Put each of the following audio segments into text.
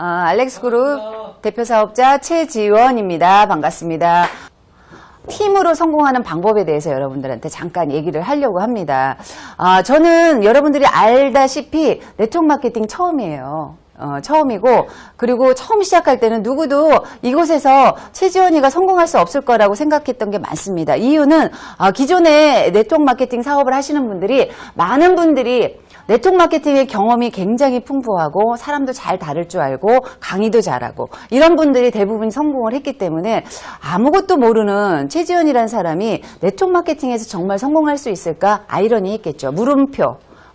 알렉스 그룹 대표 사업자 최지원입니다. 반갑습니다. 팀으로 성공하는 방법에 대해서 여러분들한테 잠깐 얘기를 하려고 합니다. 저는 여러분들이 알다시피 네트워크 마케팅 처음이에요. 처음이고, 그리고 처음 시작할 때는 누구도 이곳에서 최지원이가 성공할 수 없을 거라고 생각했던 게 많습니다. 이유는 기존에 네트워크 마케팅 사업을 하시는 분들이, 많은 분들이 네트워크 마케팅의 경험이 굉장히 풍부하고 사람도 잘 다룰 줄 알고 강의도 잘하고 이런 분들이 대부분 성공을 했기 때문에 아무것도 모르는 최지원이라는 사람이 네트워크 마케팅에서 정말 성공할 수 있을까? 아이러니했겠죠.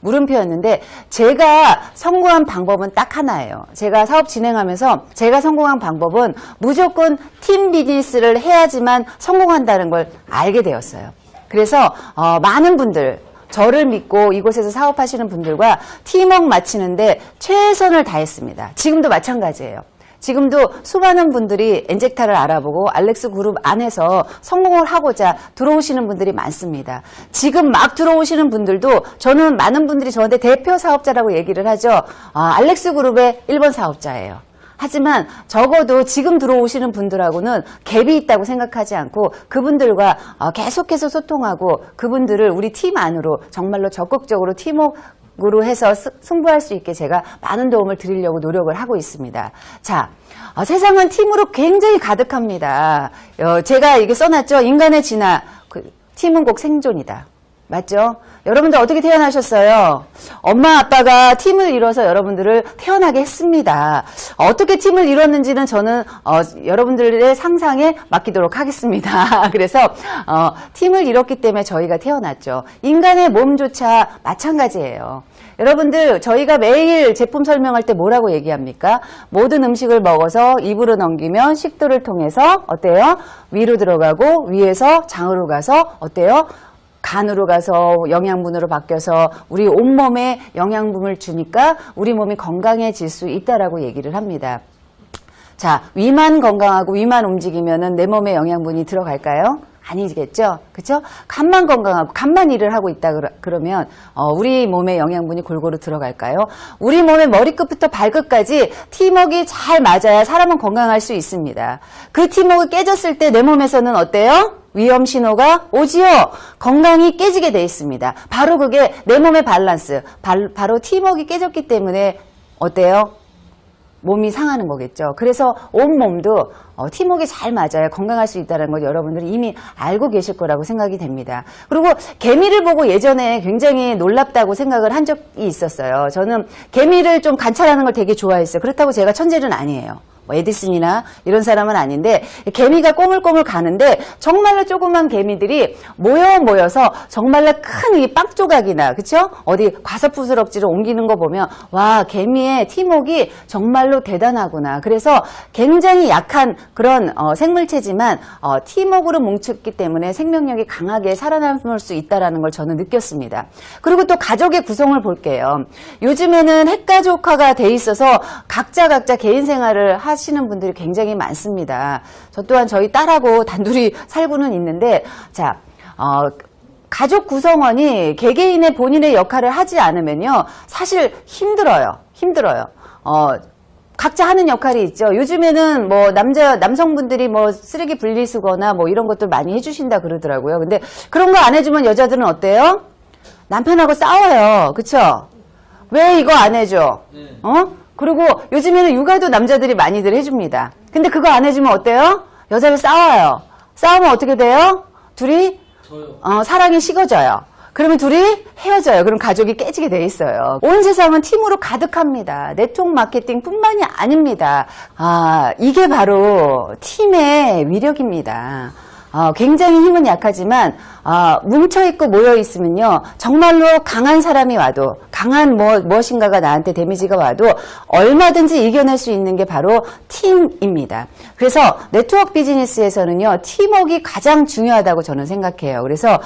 물음표였는데 제가 성공한 방법은 딱 하나예요. 제가 사업 진행하면서 제가 성공한 방법은 무조건 팀 비즈니스를 해야지만 성공한다는 걸 알게 되었어요. 그래서 많은 분들, 저를 믿고 이곳에서 사업하시는 분들과 팀워크 맞추는데 최선을 다했습니다. 지금도 마찬가지예요. 지금도 수많은 분들이 엔젝타를 알아보고 알렉스 그룹 안에서 성공을 하고자 들어오시는 분들이 많습니다. 지금 막 들어오시는 분들도 저는 많은 분들이 저한테 대표 사업자라고 얘기를 하죠. 알렉스 그룹의 1번 사업자예요. 하지만 적어도 지금 들어오시는 분들하고는 갭이 있다고 생각하지 않고 그분들과 계속해서 소통하고 그분들을 우리 팀 안으로 정말로 적극적으로 팀워크로 해서 승부할 수 있게 제가 많은 도움을 드리려고 노력을 하고 있습니다. 자, 세상은 팀으로 굉장히 가득합니다. 제가 이게 써놨죠. 인간의 진화, 팀은 꼭 생존이다. 맞죠? 여러분들 어떻게 태어나셨어요? 엄마 아빠가 팀을 이뤄서 여러분들을 태어나게 했습니다. 어떻게 팀을 이뤘는지는 저는 여러분들의 상상에 맡기도록 하겠습니다. 그래서 팀을 이뤘기 때문에 저희가 태어났죠. 인간의 몸조차 마찬가지예요. 여러분들 저희가 매일 제품 설명할 때 뭐라고 얘기합니까? 모든 음식을 먹어서 입으로 넘기면 식도를 통해서 어때요? 위로 들어가고 위에서 장으로 가서 어때요? 간으로 가서 영양분으로 바뀌어서 우리 온몸에 영양분을 주니까 우리 몸이 건강해질 수 있다라고 얘기를 합니다. 자, 위만 건강하고 위만 움직이면은 내 몸에 영양분이 들어갈까요? 아니겠죠? 그쵸? 간만 건강하고 간만 일을 하고 있다 그러면 우리 몸에 영양분이 골고루 들어갈까요? 우리 몸의 머리끝부터 발끝까지 팀워크가 잘 맞아야 사람은 건강할 수 있습니다. 그 팀워크가 깨졌을 때 내 몸에서는 어때요? 위험 신호가 오지요. 건강이 깨지게 돼 있습니다. 바로 그게 내 몸의 밸런스, 바로 팀워크가 깨졌기 때문에 어때요? 몸이 상하는 거겠죠. 그래서 온몸도 팀워크가 잘 맞아야 건강할 수 있다는 걸 여러분들이 이미 알고 계실 거라고 생각이 됩니다. 그리고 개미를 보고 예전에 굉장히 놀랍다고 생각을 한 적이 있었어요. 저는 개미를 좀 관찰하는 걸 되게 좋아했어요. 그렇다고 제가 천재는 아니에요. 에디슨이나 이런 사람은 아닌데 개미가 꼬물꼬물 가는데 정말로 조그만 개미들이 모여서 정말로 큰 이 빵 조각이나 그쵸? 어디 과사푸스럭지를 옮기는 거 보면 와 개미의 팀워크가 정말로 대단하구나. 그래서 굉장히 약한 그런 생물체지만 팀워크로 뭉쳤기 때문에 생명력이 강하게 살아남을 수 있다는 걸 저는 느꼈습니다. 그리고 또 가족의 구성을 볼게요. 요즘에는 핵가족화가 돼 있어서 각자 개인 생활을 하시는 분들이 굉장히 많습니다. 저 또한 저희 딸하고 단둘이 살고는 있는데 자 가족 구성원이 개개인의 본인의 역할을 하지 않으면요 사실 힘들어요. 각자 하는 역할이 있죠. 요즘에는 뭐 남성분들이 뭐 쓰레기 분리수거나 뭐 이런 것들 많이 해주신다 그러더라고요. 근데 그런 거 안 해주면 여자들은 어때요? 남편하고 싸워요. 그쵸? 왜 이거 안 해줘? 그리고 요즘에는 육아도 남자들이 많이들 해줍니다. 근데 그거 안 해주면 어때요? 여자를 싸워요. 싸우면 어떻게 돼요? 둘이 사랑이 식어져요. 그러면 둘이 헤어져요. 그럼 가족이 깨지게 돼 있어요. 온 세상은 팀으로 가득합니다. 네트워크 마케팅 뿐만이 아닙니다. 이게 바로 팀의 위력입니다. 굉장히 힘은 약하지만 뭉쳐있고 모여있으면요 정말로 강한 사람이 와도 강한 무엇인가가 나한테 데미지가 와도 얼마든지 이겨낼 수 있는 게 바로 팀입니다. 그래서 네트워크 비즈니스에서는요 팀워크가 가장 중요하다고 저는 생각해요. 그래서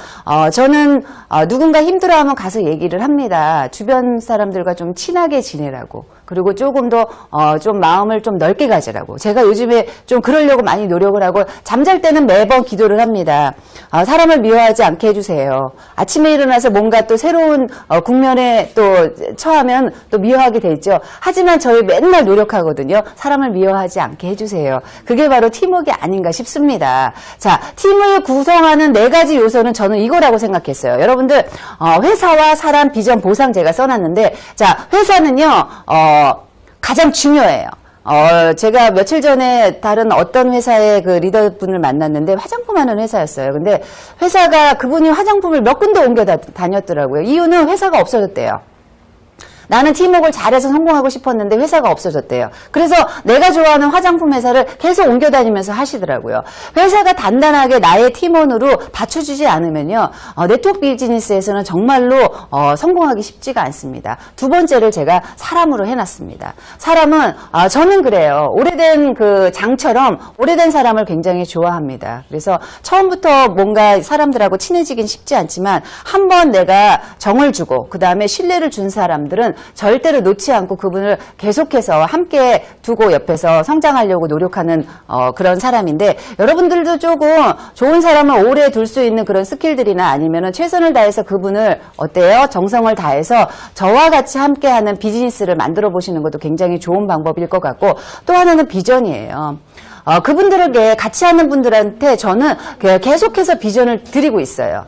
저는 누군가 힘들어하면 가서 얘기를 합니다. 주변 사람들과 좀 친하게 지내라고. 그리고 조금 더 좀 마음을 좀 넓게 가지라고. 제가 요즘에 좀 그러려고 많이 노력을 하고 잠잘 때는 매번 기도를 합니다. 사람을 미워하지 않게 해주세요. 아침에 일어나서 뭔가 또 새로운 국면에 또 처하면 또 미워하게 돼 있죠. 하지만 저희 맨날 노력하거든요. 사람을 미워하지 않게 해주세요. 그게 바로 팀워크가 아닌가 싶습니다. 자, 팀을 구성하는 4가지 요소는 저는 이거라고 생각했어요. 여러분들 회사와 사람, 비전, 보상 제가 써놨는데, 자, 회사는요 가장 중요해요. 제가 며칠 전에 다른 어떤 회사의 그 리더분을 만났는데 화장품 하는 회사였어요. 근데 회사가 그분이 화장품을 몇 군데 옮겨 다녔더라고요. 이유는 회사가 없어졌대요. 나는 팀워크를 잘해서 성공하고 싶었는데 회사가 없어졌대요. 그래서 내가 좋아하는 화장품 회사를 계속 옮겨 다니면서 하시더라고요. 회사가 단단하게 나의 팀원으로 받쳐주지 않으면요. 네트워크 비즈니스에서는 정말로 성공하기 쉽지가 않습니다. 두 번째를 제가 사람으로 해놨습니다. 사람은 저는 그래요. 오래된 그 장처럼 오래된 사람을 굉장히 좋아합니다. 그래서 처음부터 뭔가 사람들하고 친해지긴 쉽지 않지만 한번 내가 정을 주고 그 다음에 신뢰를 준 사람들은 절대로 놓지 않고 그분을 계속해서 함께 두고 옆에서 성장하려고 노력하는 그런 사람인데, 여러분들도 조금 좋은 사람을 오래 둘 수 있는 그런 스킬들이나 아니면은 최선을 다해서 그분을 어때요? 정성을 다해서 저와 같이 함께하는 비즈니스를 만들어 보시는 것도 굉장히 좋은 방법일 것 같고, 또 하나는 비전이에요. 그분들에게 같이 하는 분들한테 저는 계속해서 비전을 드리고 있어요.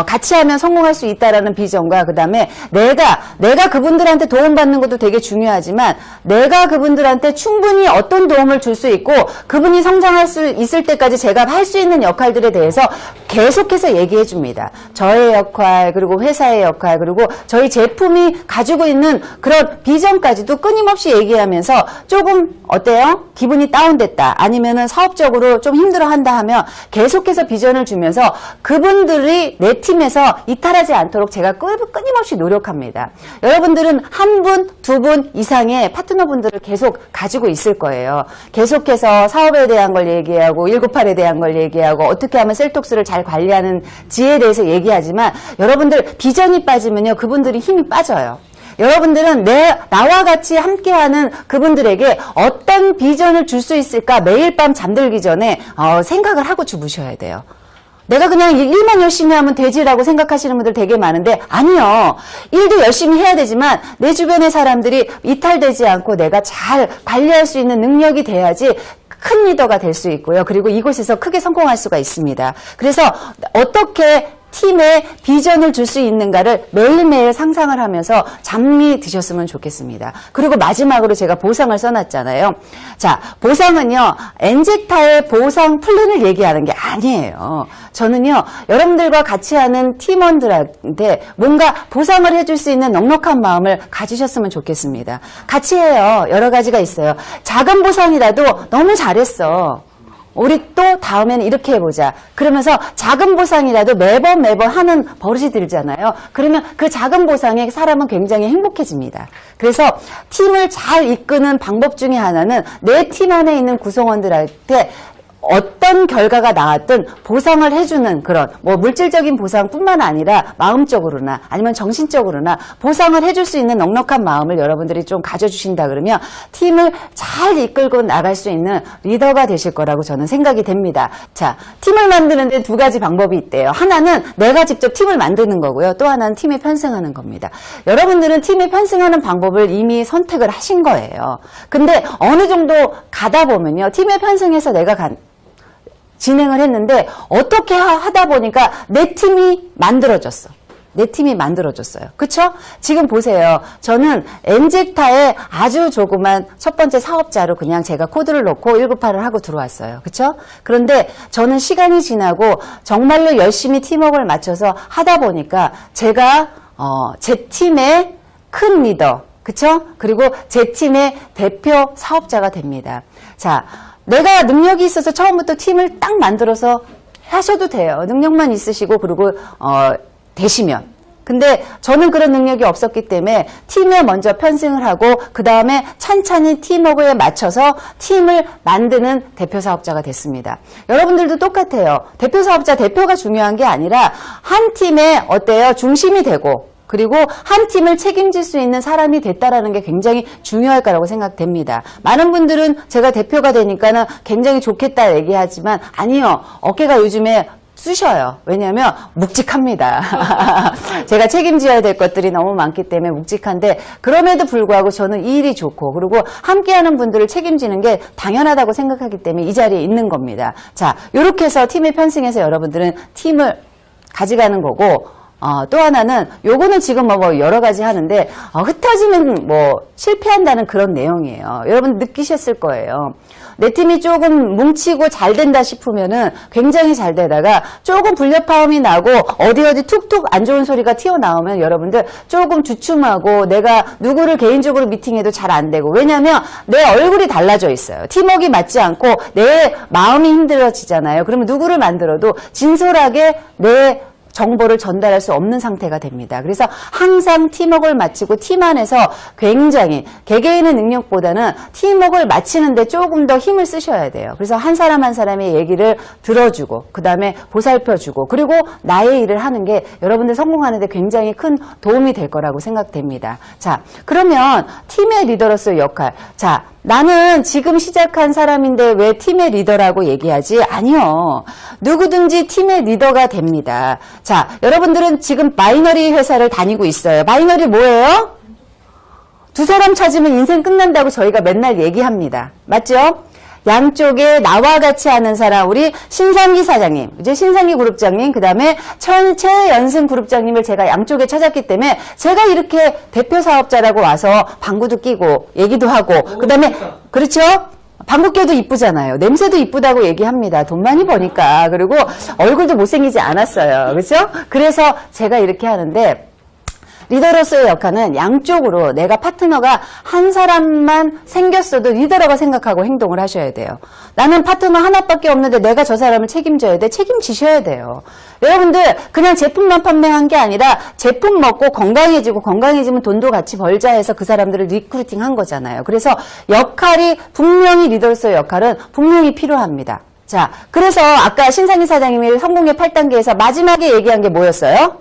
같이 하면 성공할 수 있다라는 비전과 그 다음에 내가 그분들한테 도움받는 것도 되게 중요하지만 내가 그분들한테 충분히 어떤 도움을 줄 수 있고 그분이 성장할 수 있을 때까지 제가 할 수 있는 역할들에 대해서 계속해서 얘기해 줍니다. 저의 역할, 그리고 회사의 역할, 그리고 저희 제품이 가지고 있는 그런 비전까지도 끊임없이 얘기하면서 조금 어때요? 기분이 다운됐다, 아니면은 사업적으로 좀 힘들어한다 하면 계속해서 비전을 주면서 그분들이 내 팀에서 이탈하지 않도록 제가 끊임없이 노력합니다. 여러분들은 한 분, 두 분 이상의 파트너분들을 계속 가지고 있을 거예요. 계속해서 사업에 대한 걸 얘기하고 198에 대한 걸 얘기하고 어떻게 하면 셀톡스를 잘 관리하는지에 대해서 얘기하지만 여러분들 비전이 빠지면요, 그분들이 힘이 빠져요. 여러분들은 나와 같이 함께하는 그분들에게 어떤 비전을 줄 수 있을까 매일 밤 잠들기 전에 생각을 하고 주무셔야 돼요. 내가 그냥 일만 열심히 하면 되지라고 생각하시는 분들 되게 많은데, 아니요. 일도 열심히 해야 되지만 내 주변의 사람들이 이탈되지 않고 내가 잘 관리할 수 있는 능력이 돼야지 큰 리더가 될 수 있고요. 그리고 이곳에서 크게 성공할 수가 있습니다. 그래서 어떻게 팀에 비전을 줄 수 있는가를 매일매일 상상을 하면서 잠이 드셨으면 좋겠습니다. 그리고 마지막으로 제가 보상을 써놨잖아요. 자, 보상은요, 엔젝타의 보상 플랜을 얘기하는 게 아니에요. 저는요, 여러분들과 같이 하는 팀원들한테 뭔가 보상을 해줄 수 있는 넉넉한 마음을 가지셨으면 좋겠습니다. 같이 해요. 여러 가지가 있어요. 작은 보상이라도 너무 잘했어, 우리 또 다음에는 이렇게 해보자, 그러면서 작은 보상이라도 매번 하는 버릇이 들잖아요. 그러면 그 작은 보상에 사람은 굉장히 행복해집니다. 그래서 팀을 잘 이끄는 방법 중에 하나는 내 팀 안에 있는 구성원들한테 어떤 결과가 나왔든 보상을 해주는 그런 물질적인 보상뿐만 아니라 마음적으로나 아니면 정신적으로나 보상을 해줄 수 있는 넉넉한 마음을 여러분들이 좀 가져주신다 그러면 팀을 잘 이끌고 나갈 수 있는 리더가 되실 거라고 저는 생각이 됩니다. 자, 팀을 만드는 데 2가지 방법이 있대요. 하나는 내가 직접 팀을 만드는 거고요. 또 하나는 팀에 편승하는 겁니다. 여러분들은 팀에 편승하는 방법을 이미 선택을 하신 거예요. 근데 어느 정도 가다 보면요, 팀에 편승해서 내가 진행을 했는데 어떻게 하다 보니까 내 팀이 만들어졌어. 내 팀이 만들어졌어요. 그쵸? 지금 보세요. 저는 엔젝타의 아주 조그만 첫 번째 사업자로 그냥 제가 코드를 넣고 198을 하고 들어왔어요. 그쵸? 그런데 저는 시간이 지나고 정말로 열심히 팀워크를 맞춰서 하다 보니까 제가 제 팀의 큰 리더, 그쵸? 그리고 제 팀의 대표 사업자가 됩니다. 자, 내가 능력이 있어서 처음부터 팀을 딱 만들어서 하셔도 돼요. 능력만 있으시고 그리고 되시면. 근데 저는 그런 능력이 없었기 때문에 팀에 먼저 편승을 하고 그 다음에 찬찬히 팀워크에 맞춰서 팀을 만드는 대표 사업자가 됐습니다. 여러분들도 똑같아요. 대표 사업자, 대표가 중요한 게 아니라 한 팀에 어때요? 중심이 되고 그리고 한 팀을 책임질 수 있는 사람이 됐다라는 게 굉장히 중요할 거라고 생각됩니다. 많은 분들은 제가 대표가 되니까는 굉장히 좋겠다 얘기하지만 아니요. 어깨가 요즘에 쑤셔요. 왜냐하면 묵직합니다. 제가 책임져야 될 것들이 너무 많기 때문에 묵직한데 그럼에도 불구하고 저는 이 일이 좋고 그리고 함께하는 분들을 책임지는 게 당연하다고 생각하기 때문에 이 자리에 있는 겁니다. 자, 이렇게 해서 팀에 편승해서 여러분들은 팀을 가져가는 거고 또 하나는 요거는 지금 뭐 여러 가지 하는데 흩어지면 뭐 실패한다는 그런 내용이에요. 여러분 느끼셨을 거예요. 내 팀이 조금 뭉치고 잘 된다 싶으면은 굉장히 잘 되다가 조금 불협화음이 나고 어디 툭툭 안 좋은 소리가 튀어나오면 여러분들 조금 주춤하고 내가 누구를 개인적으로 미팅해도 잘 안 되고 왜냐면 내 얼굴이 달라져 있어요. 팀워크가 맞지 않고 내 마음이 힘들어지잖아요. 그러면 누구를 만들어도 진솔하게 내 정보를 전달할 수 없는 상태가 됩니다. 그래서 항상 팀워크를 마치고 팀 안에서 굉장히 개개인의 능력보다는 팀워크를 마치는데 조금 더 힘을 쓰셔야 돼요. 그래서 한 사람 한 사람의 얘기를 들어주고 그 다음에 보살펴주고 그리고 나의 일을 하는 게 여러분들 성공하는 데 굉장히 큰 도움이 될 거라고 생각됩니다. 자, 그러면 팀의 리더로서의 역할. 자, 나는 지금 시작한 사람인데 왜 팀의 리더라고 얘기하지? 아니요. 누구든지 팀의 리더가 됩니다. 자, 여러분들은 지금 마이너리 회사를 다니고 있어요. 마이너리 뭐예요? 두 사람 찾으면 인생 끝난다고 저희가 맨날 얘기합니다. 맞죠? 양쪽에 나와 같이 하는 사람, 우리 신상기 사장님, 이제 신상기 그룹장님, 그 다음에 최연승 그룹장님을 제가 양쪽에 찾았기 때문에 제가 이렇게 대표 사업자라고 와서 방구도 끼고 얘기도 하고, 그 다음에, 그렇죠? 방구 껴도 이쁘잖아요. 냄새도 이쁘다고 얘기합니다. 돈 많이 버니까. 그리고 얼굴도 못생기지 않았어요. 그렇죠? 그래서 제가 이렇게 하는데, 리더로서의 역할은 양쪽으로 내가 파트너가 한 사람만 생겼어도 리더라고 생각하고 행동을 하셔야 돼요. 나는 파트너 하나밖에 없는데 내가 저 사람을 책임져야 돼. 책임지셔야 돼요. 여러분들 그냥 제품만 판매한 게 아니라 제품 먹고 건강해지고 건강해지면 돈도 같이 벌자 해서 그 사람들을 리크루팅 한 거잖아요. 그래서 역할이 분명히 리더로서의 역할은 분명히 필요합니다. 자, 그래서 아까 신상희 사장님이 성공의 8단계에서 마지막에 얘기한 게 뭐였어요?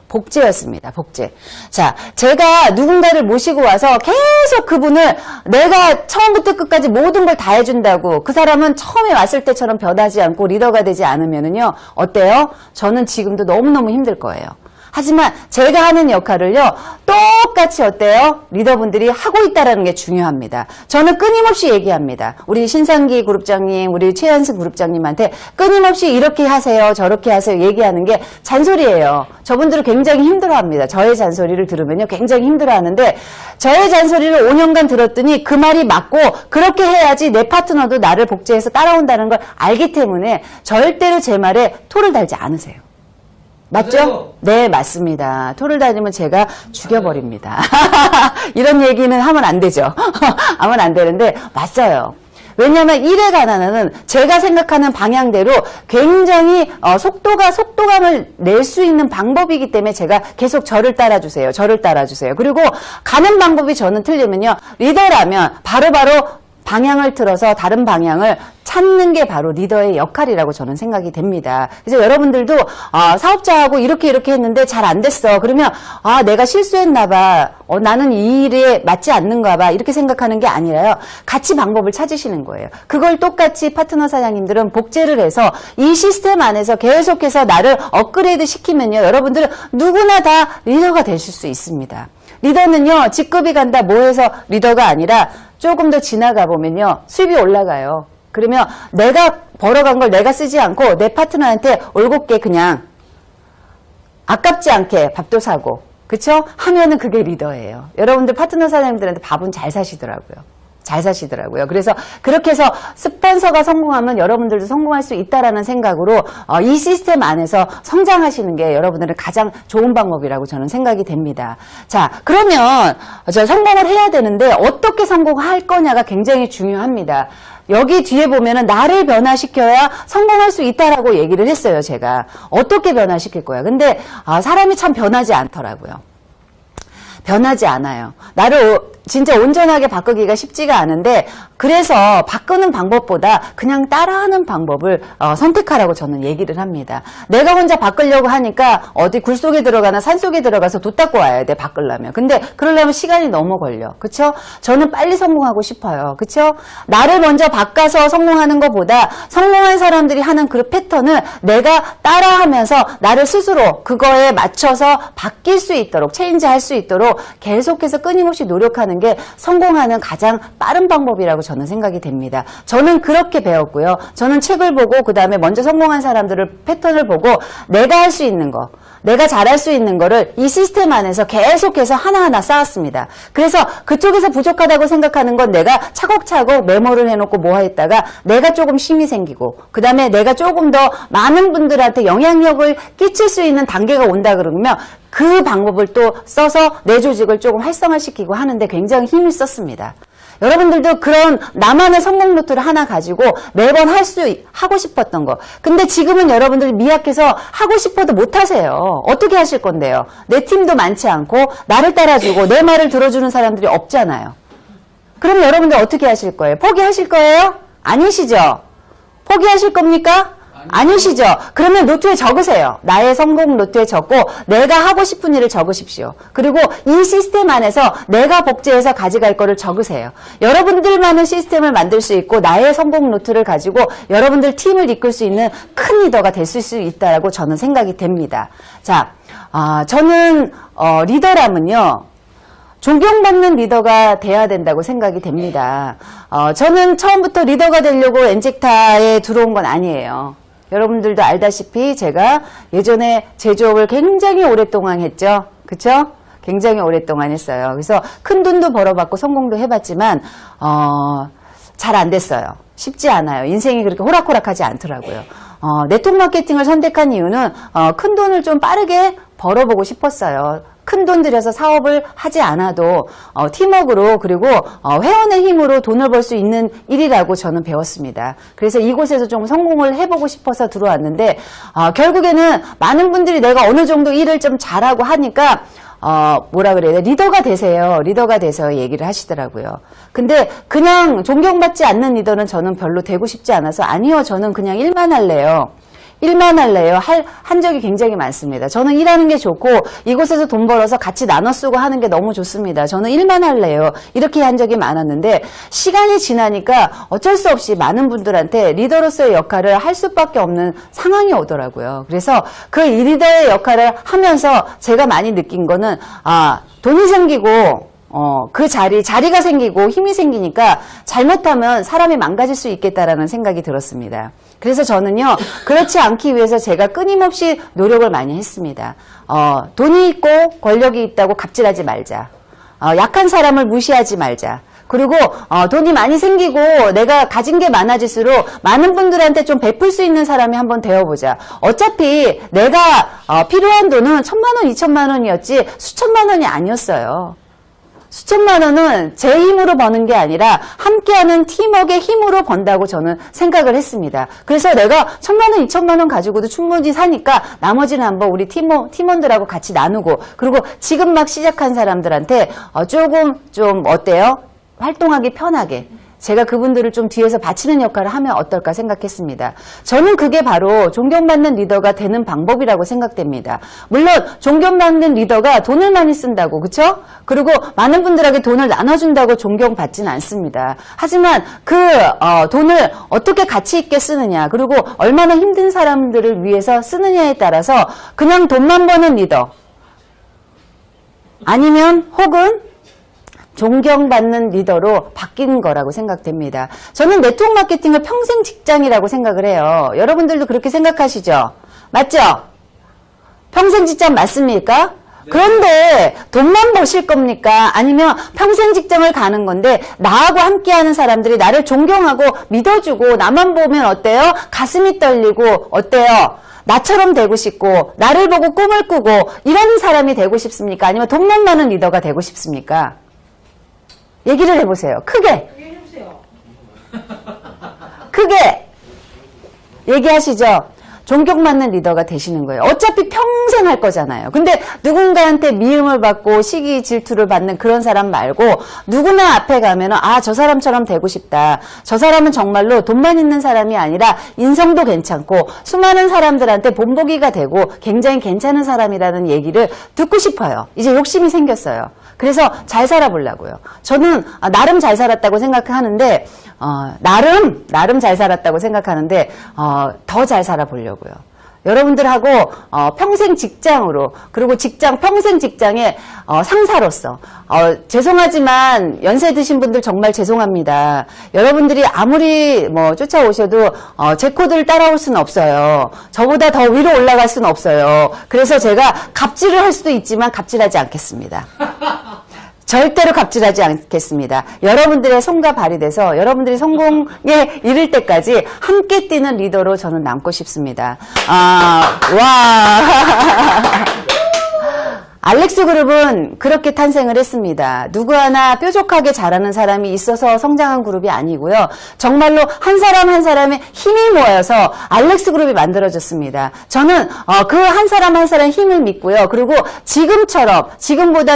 복제였습니다. 복제. 자, 제가 누군가를 모시고 와서 계속 그분을 내가 처음부터 끝까지 모든 걸 다 해준다고 그 사람은 처음에 왔을 때처럼 변하지 않고 리더가 되지 않으면은요, 어때요? 저는 지금도 너무너무 힘들 거예요. 하지만 제가 하는 역할을요, 똑같이 어때요? 리더분들이 하고 있다는 게 중요합니다. 저는 끊임없이 얘기합니다. 우리 신상기 그룹장님, 우리 최연승 그룹장님한테 끊임없이 이렇게 하세요, 저렇게 하세요 얘기하는 게 잔소리예요. 저분들은 굉장히 힘들어합니다. 저의 잔소리를 들으면요, 굉장히 힘들어하는데 저의 잔소리를 5년간 들었더니 그 말이 맞고 그렇게 해야지 내 파트너도 나를 복제해서 따라온다는 걸 알기 때문에 절대로 제 말에 토를 달지 않으세요. 맞죠? 맞아요. 네, 맞습니다. 토를 달리면 제가 죽여버립니다. 이런 얘기는 하면 안 되죠. 하면 안 되는데, 맞아요. 왜냐하면 일에 관한은 제가 생각하는 방향대로 굉장히 속도감을 낼 수 있는 방법이기 때문에 제가 계속 저를 따라주세요. 저를 따라주세요. 그리고 가는 방법이 저는 틀리면요. 리더라면 바로바로 방향을 틀어서 다른 방향을 찾는 게 바로 리더의 역할이라고 저는 생각이 됩니다. 그래서 여러분들도 사업자하고 이렇게 했는데 잘 안 됐어. 그러면 내가 실수했나 봐. 나는 이 일에 맞지 않는가 봐. 이렇게 생각하는 게 아니라요. 같이 방법을 찾으시는 거예요. 그걸 똑같이 파트너 사장님들은 복제를 해서 이 시스템 안에서 계속해서 나를 업그레이드 시키면요. 여러분들은 누구나 다 리더가 되실 수 있습니다. 리더는요. 직급이 간다 뭐 해서 리더가 아니라 조금 더 지나가 보면요. 수입이 올라가요. 그러면 내가 벌어간 걸 내가 쓰지 않고 내 파트너한테 올곧게 그냥 아깝지 않게 밥도 사고, 그쵸? 하면은 그게 리더예요. 여러분들 파트너 사장님들한테 밥은 잘 사시더라고요. 잘 사시더라고요. 그래서 그렇게 해서 스폰서가 성공하면 여러분들도 성공할 수 있다라는 생각으로 이 시스템 안에서 성장하시는 게 여러분들은 가장 좋은 방법이라고 저는 생각이 됩니다. 자, 그러면 저 성공을 해야 되는데 어떻게 성공할 거냐가 굉장히 중요합니다. 여기 뒤에 보면은 나를 변화시켜야 성공할 수 있다라고 얘기를 했어요, 제가. 어떻게 변화시킬 거야. 근데 사람이 참 변하지 않더라고요. 변하지 않아요. 나를 진짜 온전하게 바꾸기가 쉽지가 않은데 그래서 바꾸는 방법보다 그냥 따라하는 방법을 선택하라고 저는 얘기를 합니다. 내가 혼자 바꾸려고 하니까 어디 굴 속에 들어가나 산 속에 들어가서 도 닦고 와야 돼, 바꾸려면. 근데 그러려면 시간이 너무 걸려. 그쵸? 저는 빨리 성공하고 싶어요. 그쵸? 나를 먼저 바꿔서 성공하는 것보다 성공한 사람들이 하는 그 패턴을 내가 따라하면서 나를 스스로 그거에 맞춰서 바뀔 수 있도록, 체인지할 수 있도록 계속해서 끊임없이 노력하는 게 성공하는 가장 빠른 방법이라고 저는 생각이 됩니다. 저는 그렇게 배웠고요. 저는 책을 보고 그 다음에 먼저 성공한 사람들을 패턴을 보고 내가 할 수 있는 거, 내가 잘할 수 있는 거를 이 시스템 안에서 계속해서 하나하나 쌓았습니다. 그래서 그쪽에서 부족하다고 생각하는 건 내가 차곡차곡 메모를 해놓고 모아있다가 내가 조금 힘이 생기고 그 다음에 내가 조금 더 많은 분들한테 영향력을 끼칠 수 있는 단계가 온다 그러면 그 방법을 또 써서 내 조직을 조금 활성화시키고 하는데 굉장히 힘을 썼습니다. 여러분들도 그런 나만의 성공 노트를 하나 가지고 매번 하고 싶었던 거. 근데 지금은 여러분들이 미약해서 하고 싶어도 못 하세요. 어떻게 하실 건데요? 내 팀도 많지 않고 나를 따라주고 내 말을 들어주는 사람들이 없잖아요. 그럼 여러분들 어떻게 하실 거예요? 포기하실 거예요? 아니시죠? 포기하실 겁니까? 아니시죠? 그러면 노트에 적으세요. 나의 성공 노트에 적고 내가 하고 싶은 일을 적으십시오. 그리고 이 시스템 안에서 내가 복제해서 가져갈 거를 적으세요. 여러분들만의 시스템을 만들 수 있고 나의 성공 노트를 가지고 여러분들 팀을 이끌 수 있는 큰 리더가 될 수 있다고 저는 생각이 됩니다. 자, 저는 리더라면요. 존경받는 리더가 돼야 된다고 생각이 됩니다. 저는 처음부터 리더가 되려고 엔젝타에 들어온 건 아니에요. 여러분들도 알다시피 제가 예전에 제조업을 굉장히 오랫동안 했죠. 그쵸? 굉장히 오랫동안 했어요. 그래서 큰 돈도 벌어봤고 성공도 해봤지만 잘 안 됐어요. 쉽지 않아요. 인생이 그렇게 호락호락하지 않더라고요. 네트워크 마케팅을 선택한 이유는 큰 돈을 좀 빠르게 벌어보고 싶었어요. 큰 돈 들여서 사업을 하지 않아도 팀워크로 그리고 회원의 힘으로 돈을 벌 수 있는 일이라고 저는 배웠습니다. 그래서 이곳에서 좀 성공을 해보고 싶어서 들어왔는데 결국에는 많은 분들이 내가 어느 정도 일을 좀 잘하고 하니까 뭐라 그래야 돼? 리더가 되세요. 리더가 돼서 얘기를 하시더라고요. 근데 그냥 존경받지 않는 리더는 저는 별로 되고 싶지 않아서 아니요. 저는 그냥 일만 할래요. 일만 할래요. 한 적이 굉장히 많습니다. 저는 일하는 게 좋고 이곳에서 돈 벌어서 같이 나눠 쓰고 하는 게 너무 좋습니다. 저는 일만 할래요. 이렇게 한 적이 많았는데 시간이 지나니까 어쩔 수 없이 많은 분들한테 리더로서의 역할을 할 수밖에 없는 상황이 오더라고요. 그래서 그 리더의 역할을 하면서 제가 많이 느낀 거는 돈이 생기고 그 자리가 생기고 힘이 생기니까 잘못하면 사람이 망가질 수 있겠다라는 생각이 들었습니다. 그래서 저는요, 그렇지 않기 위해서 제가 끊임없이 노력을 많이 했습니다. 돈이 있고 권력이 있다고 갑질하지 말자. 약한 사람을 무시하지 말자. 그리고 돈이 많이 생기고 내가 가진 게 많아질수록 많은 분들한테 좀 베풀 수 있는 사람이 한번 되어보자. 어차피 내가 필요한 돈은 1,000만 원, 2,000만 원이었지 수천만 원이 아니었어요. 수천만 원은 제 힘으로 버는 게 아니라 함께하는 팀워크의 힘으로 번다고 저는 생각을 했습니다. 그래서 내가 1,000만 원, 2,000만 원 가지고도 충분히 사니까 나머지는 한번 우리 팀원들하고 같이 나누고 그리고 지금 막 시작한 사람들한테 조금 좀 어때요? 활동하기 편하게 제가 그분들을 좀 뒤에서 바치는 역할을 하면 어떨까 생각했습니다. 저는 그게 바로 존경받는 리더가 되는 방법이라고 생각됩니다. 물론 존경받는 리더가 돈을 많이 쓴다고 그쵸? 그리고 많은 분들에게 돈을 나눠준다고 존경받지는 않습니다. 하지만 그 돈을 어떻게 가치 있게 쓰느냐 그리고 얼마나 힘든 사람들을 위해서 쓰느냐에 따라서 그냥 돈만 버는 리더 아니면 혹은 존경받는 리더로 바뀐 거라고 생각됩니다. 저는 네트워크 마케팅을 평생 직장이라고 생각을 해요. 여러분들도 그렇게 생각하시죠? 맞죠? 평생 직장 맞습니까? 네. 그런데 돈만 버실 겁니까? 아니면 평생 직장을 가는 건데 나하고 함께하는 사람들이 나를 존경하고 믿어주고 나만 보면 어때요? 가슴이 떨리고 어때요? 나처럼 되고 싶고 나를 보고 꿈을 꾸고 이런 사람이 되고 싶습니까? 아니면 돈만 많은 리더가 되고 싶습니까? 얘기를 해보세요. 크게. 크게. 얘기하시죠. 존경받는 리더가 되시는 거예요. 어차피 평생 할 거잖아요. 근데 누군가한테 미움을 받고 시기 질투를 받는 그런 사람 말고 누구나 앞에 가면은 아, 저 사람처럼 되고 싶다. 저 사람은 정말로 돈만 있는 사람이 아니라 인성도 괜찮고 수많은 사람들한테 본보기가 되고 굉장히 괜찮은 사람이라는 얘기를 듣고 싶어요. 이제 욕심이 생겼어요. 그래서 잘 살아보려고요. 저는 나름 잘 살았다고 생각하는데 나름 잘 살았다고 생각하는데 더 잘 살아보려고요. 여러분들하고 평생 직장으로 그리고 평생 직장의 상사로서 죄송하지만 연세 드신 분들 정말 죄송합니다. 여러분들이 아무리 뭐 쫓아오셔도 제 코드를 따라올 수는 없어요. 저보다 더 위로 올라갈 수는 없어요. 그래서 제가 갑질을 할 수도 있지만 갑질하지 않겠습니다. 절대로 갑질하지 않겠습니다. 여러분들의 손과 발이 돼서 여러분들이 성공에 이를 때까지 함께 뛰는 리더로 저는 남고 싶습니다. 알렉스 그룹은 그렇게 탄생을 했습니다. 누구 하나 뾰족하게 잘하는 사람이 있어서 성장한 그룹이 아니고요. 정말로 한 사람 한 사람의 힘이 모여서 알렉스 그룹이 만들어졌습니다. 저는 그 한 사람 한 사람 힘을 믿고요. 그리고 지금보다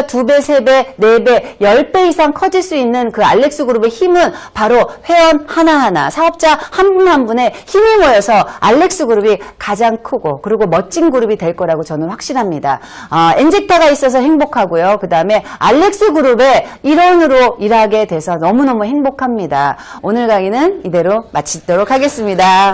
2배, 3배, 4배, 10배 이상 커질 수 있는 그 알렉스 그룹의 힘은 바로 회원 하나하나, 사업자 한 분 한 분의 힘이 모여서 알렉스 그룹이 가장 크고 그리고 멋진 그룹이 될 거라고 저는 확신합니다. 엔젝타가 있어서 행복하고요. 그 다음에 알렉스 그룹의 일원으로 일하게 돼서 너무너무 행복합니다. 오늘 강의는 이대로 마치도록 하겠습니다.